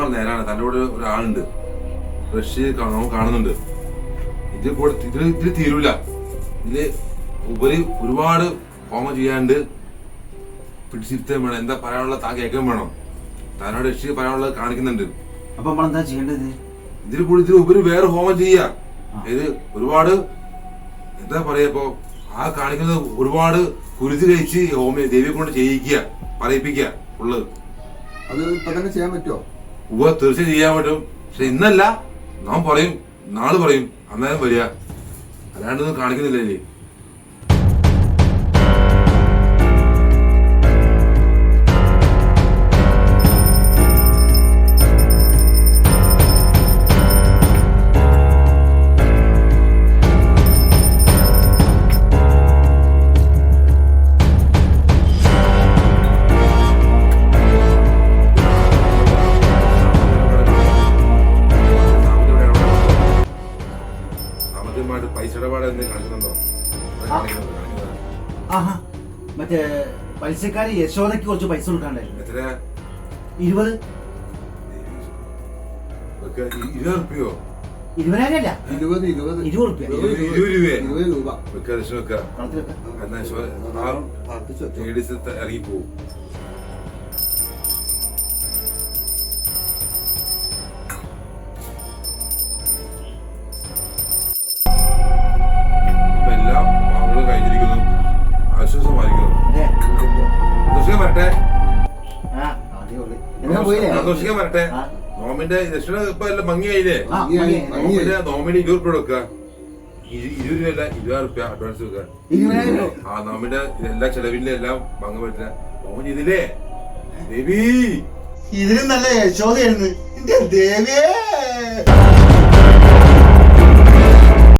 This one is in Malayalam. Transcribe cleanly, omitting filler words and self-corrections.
പറഞ്ഞ നേരാണ്. തൻ്റെ കൂടെ ഒരാളുണ്ട്, റഷ്യ കാണുന്നുണ്ട്. ഇതിൽ തീരൂല. ഇതില് ഉപരി ഒരുപാട് ഹോമം ചെയ്യാണ്ട് പിടിച്ചിരുത്താൻ വേണം. എന്താ പറയാനുള്ള താൻ കേൾക്കാൻ വേണം. താനോട് റഷ്യ പറയാനുള്ളത് കാണിക്കുന്നുണ്ട്. അപ്പൊ നമ്മളെന്താ ചെയ്യേണ്ടത്? ഇതിൽ ഉപരി വേറെ ഹോമം ചെയ്യാ. ഇത് ഒരുപാട് എന്താ പറയാ, ഇപ്പൊ ആ കാണിക്കുന്നത് ഒരുപാട് കുരുതി കഴിച്ച് ഹോമിയോ ദേവിയെ കൊണ്ട് ചെയ്യിക്കുക, പറയിപ്പിക്കുക ഉള്ളത്. അത് ഇപ്പൊ തന്നെ ചെയ്യാൻ പറ്റുമോ? തീർച്ചയായും ചെയ്യാൻ പറ്റും. പക്ഷെ ഇന്നല്ല, നാം പറയും, നാള് പറയും, അന്നേരം വരിക. അല്ലാണ്ടൊന്നും കാണിക്കുന്നില്ലേ. പൈസ ഇടപാട് എന്തെങ്കിലും കാണിക്കുന്നുണ്ടോ? ആഹാ, മറ്റേ പൈസക്കാരി യശോദയ്ക്ക് കുറച്ച് പൈസ കൊടുക്കാണ്ടായിരുന്നു. എത്ര? 20. 20 റുപ്യോ? 20,000 20 20 രൂപ ഇറങ്ങിപ്പോവും. എല്ലാം അവള് കഴിഞ്ഞിരിക്കുന്നു. ആശ്വാസമായിരിക്കുന്നു. വരട്ടെ, സന്തോഷിക്കാൻ വരട്ടെ. നോമിന്റെ ദക്ഷിണ ഇപ്പൊ എല്ലാം ഭംഗിയായില്ലേ? നോമിന് 20 റുപ്യ കൊടുക്കുക. 20 രൂപ അല്ല, 20 റുപ്യ അഡ്വാൻസ് വെക്കുക. ആ നോമിന്റെ എല്ലാ ചെലവിന്റെ എല്ലാം ഭംഗം പറ്റില്ല. നോമൻ ചെയ്തില്ലേ ദേവി? ഇതിലും നല്ല യശോദയായിരുന്നു എന്റെ ദേവിയേ.